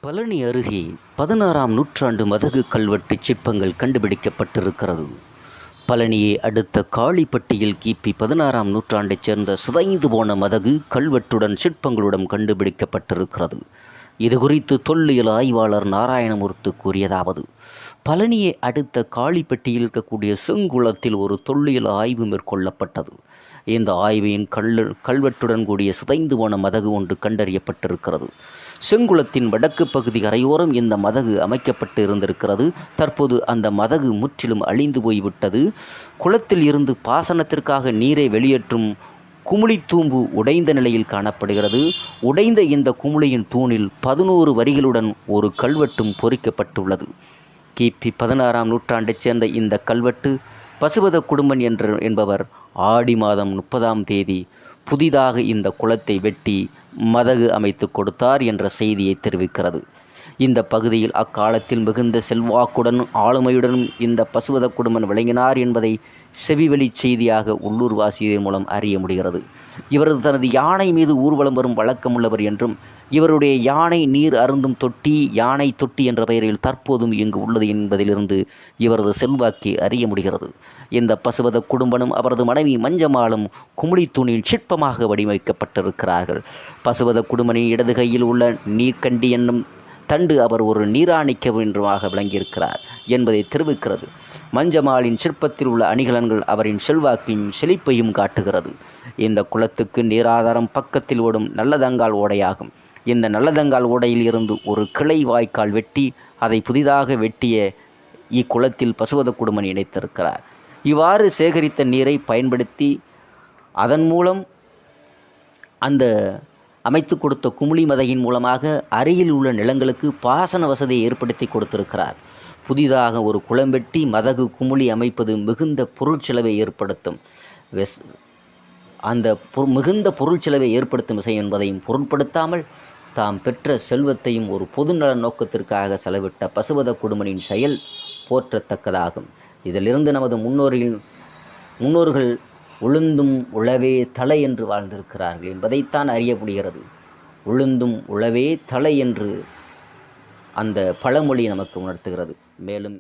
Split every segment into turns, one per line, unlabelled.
பழனி அருகே 16ஆம் நூற்றாண்டு மதகு கல்வெட்டு சிற்பங்கள் கண்டுபிடிக்கப்பட்டிருக்கிறது. பழனியை அடுத்த காளிப்பட்டியில் கிபி 16ஆம் நூற்றாண்டைச் சேர்ந்த சிதைந்து போன மதகு கல்வெட்டுடன் சிற்பங்களுடன் கண்டுபிடிக்கப்பட்டிருக்கிறது. இதுகுறித்து தொல்லியல் ஆய்வாளர் நாராயணமூர்த்தி கூறியதாவது: பழனியை அடுத்த காளிப்பட்டியில் இருக்கக்கூடிய செங்குளத்தில் ஒரு தொல்லியல் ஆய்வு மேற்கொள்ளப்பட்டது. இந்த ஆய்வின் கல்வெட்டுடன் கூடிய சிதைந்து போன மதகு ஒன்று கண்டறியப்பட்டிருக்கிறது. செங்குளத்தின் வடக்கு பகுதி கரையோரம் இந்த மதகு அமைக்கப்பட்டு இருந்திருக்கிறது. தற்போது அந்த மதகு முற்றிலும் அழிந்து போய்விட்டது. குளத்தில் இருந்து பாசனத்திற்காக நீரை வெளியேற்றும் குமுளித்தூம்பு உடைந்த நிலையில் காணப்படுகிறது. உடைந்த இந்த குமுளியின் தூணில் 11 வரிகளுடன் ஒரு கல்வெட்டும் பொறிக்கப்பட்டுள்ளது. கிபி 16ஆம் நூற்றாண்டைச் சேர்ந்த இந்த கல்வெட்டு பசுபத குடும்பன் என்பவர் ஆடி மாதம் 30ஆம் தேதி புதிதாக இந்த குளத்தை வெட்டி மதகு அமைத்து கொடுத்தார் என்ற செய்தியை தெரிவிக்கிறது. இந்த பகுதியில் அக்காலத்தில் மிகுந்த செல்வாக்குடன் ஆளுமையுடனும் இந்த பசுபத குடும்பன் விளங்கினார் என்பதை செவிவழி செய்தியாக உள்ளூர்வாசியர் மூலம் அறிய முடிகிறது. இவரது தனது யானை மீது ஊர்வலம் வரும் வழக்கமுள்ளவர் என்றும், இவருடைய யானை நீர் அருந்தும் தொட்டி யானை தொட்டி என்ற பெயரில் தற்போதும் இங்கு உள்ளது என்பதிலிருந்து இவரது செல்வாக்கை அறிய முடிகிறது. இந்த பசுபத குடும்பனும் அவரது மனைவி மஞ்சமாலும் குமுளித்தூணில் சிற்பமாக வடிவமைக்கப்பட்டிருக்கிறார்கள். பசுபத குடும்பனின் இடது கையில் உள்ள நீர்க்கண்டி என்னும் தண்டு அவர் ஒரு நீராணிக்க என்றுமாக விளங்கியிருக்கிறார் என்பதை தெரிவிக்கிறது. மஞ்சமாலின் சிற்பத்தில் உள்ள அணிகலன்கள் அவரின் செல்வாக்கையும் செழிப்பையும் காட்டுகிறது. இந்த குளத்துக்கு நீராதாரம் பக்கத்தில் ஓடும் நல்லதங்கால் ஓடையாகும். இந்த நல்லதங்கால் ஓடையில் இருந்து ஒரு கிளை வாய்க்கால் வெட்டி அதை புதிதாக வெட்டிய இக்குளத்தில் பசுபத குடும்பன் இணைத்திருக்கிறார். இவ்வாறு சேகரித்த நீரை பயன்படுத்தி அதன் மூலம் அந்த அமைத்து கொடுத்த குமுளி மதகின் மூலமாக அருகில் உள்ள நிலங்களுக்கு பாசன வசதியை ஏற்படுத்தி கொடுத்திருக்கிறார். புதிதாக ஒரு குளம் வெட்டி மதகு குமுளி அமைப்பது மிகுந்த பொருட்செலவை ஏற்படுத்தும் மிகுந்த பொருட்செலவை ஏற்படுத்தும் விஷயம் என்பதையும் பொருட்படுத்தாமல் தாம் பெற்ற செல்வத்தையும் ஒரு பொதுநல நோக்கத்திற்காக செலவிட்ட பசுபத குடும்பனின் செயல் போற்றத்தக்கதாகும். இதிலிருந்து நமது முன்னோர்கள் உளுந்தும் உழவே தலை என்று வாழ்ந்திருக்கிறார்கள் என்பதைத்தான் அறிய முடிகிறது. உளுந்தும் உழவே தலை என்று அந்த பழமொழி நமக்கு உணர்த்துகிறது. மேலும்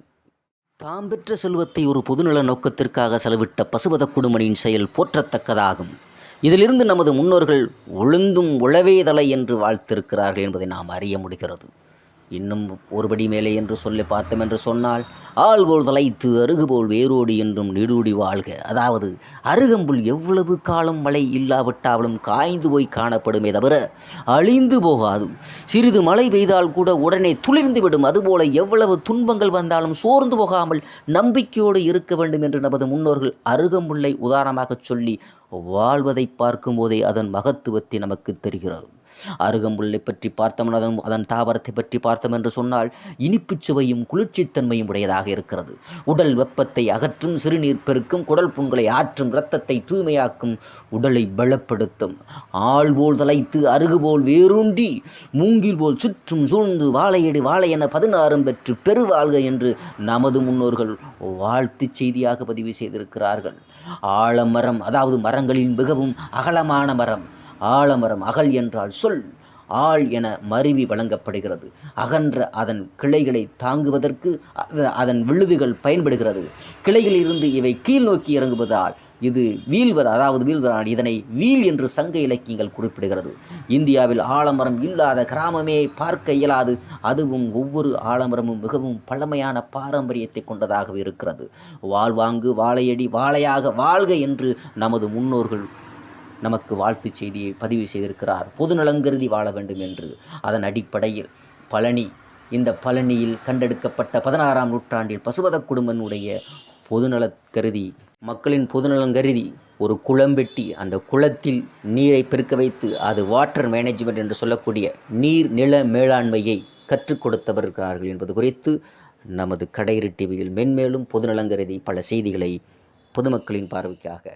தாம் பெற்ற செல்வத்தை ஒரு பொதுநல நோக்கத்திற்காக செலவிட்ட பசுபத குடும்பனின் செயல் போற்றத்தக்கதாகும். இதிலிருந்து நமது முன்னோர்கள் உளுந்தும் உழவே தலை என்று வாழ்த்திருக்கிறார்கள் என்பதை நாம் அறிய முடிகிறது. இன்னும் ஒருபடி மேலே என்று சொல்லி பார்த்தோம் என்று சொன்னால், ஆள்போல் தலைத்து அருகுபோல் வேரோடி என்றும் நீடூடி வாழ்க. அதாவது அருகம்புல் எவ்வளவு காலம் மழை இல்லாவிட்டாலும் காய்ந்து போய் காணப்படுமே தவிர அழிந்து போகாது. சிறிது மழை பெய்தால் கூட உடனே துளிர்ந்து விடும். அதுபோல எவ்வளவு துன்பங்கள் வந்தாலும் சோர்ந்து போகாமல் நம்பிக்கையோடு இருக்க வேண்டும் என்று நமது முன்னோர்கள் அருகம்புல்லை உதாரணமாக சொல்லி வாழ்வதை பார்க்கும்போதே அதன் மகத்துவத்தை நமக்கு தெரிகிறது. அருகம்புல்லை பற்றி பார்த்தோம், அதன் தாவரத்தை பற்றி பார்த்தோம் என்று சொன்னால் இனிப்புச் சுவையும் குளிர்ச்சித்தன்மையும் உடையதாக இருக்கிறது. உடல் வெப்பத்தை அகற்றும், சிறுநீர் பெருக்கும், குடல் புண்களை ஆற்றும், இரத்தத்தை தூய்மையாக்கும், உடலை பலப்படுத்தும். ஆள் போல் தலைத்து அருகுபோல் வேரூன்றி மூங்கில் போல் சுற்றும் சூழ்ந்து வாழையடி வாழை என 16 பெற்று பெருவாழ்க என்று நமது முன்னோர்கள் வாழ்த்து செய்தியாக பதிவு செய்திருக்கிறார்கள். ஆலமரம், அதாவது மரங்களின் மிகவும் அகலமான மரம். ஆலமரம், அகல் என்றால் சொல், ஆள் என மருவி வழங்கப்படுகிறது. அகன்ற அதன் கிளைகளை தாங்குவதற்கு அதன் விழுதுகள் பயன்படுகிறது. கிளைகளில் இருந்து இவை கீழ் நோக்கி இறங்குவதால் இது வீழ்வதால் இதனை வீல் என்று சங்க இலக்கியங்கள் குறிப்பிடுகிறது. இந்தியாவில் ஆலமரம் இல்லாத கிராமமே பார்க்க இயலாது. அதுவும் ஒவ்வொரு ஆலமரமும் மிகவும் பழமையான பாரம்பரியத்தை கொண்டதாக இருக்கிறது. வாழ்வாங்கு வாழையடி வாழையாக வாழ்க என்று நமது முன்னோர்கள் நமக்கு வாழ்த்து செய்தியை பதிவு செய்திருக்கிறார். பொதுநலங்கருதி வாழ வேண்டும் என்று. அதன் அடிப்படையில் இந்த பழனியில் கண்டெடுக்கப்பட்ட 16ஆம் நூற்றாண்டில் பசுபத குடும்பனுடைய பொதுநல கருதி, மக்களின் பொதுநலம் கருதி ஒரு குளம் வெட்டி அந்த குளத்தில் நீரை பெருக்க வைத்து அது வாட்டர் மேனேஜ்மெண்ட் என்று சொல்லக்கூடிய நீர் நில மேலாண்மையை கற்றுக் கொடுத்தவர்கள் என்பது குறித்து நமது கடையறு டிவியில் மென்மேலும் பொதுநலங்கருதி பல செய்திகளை பொதுமக்களின் பார்வைக்காக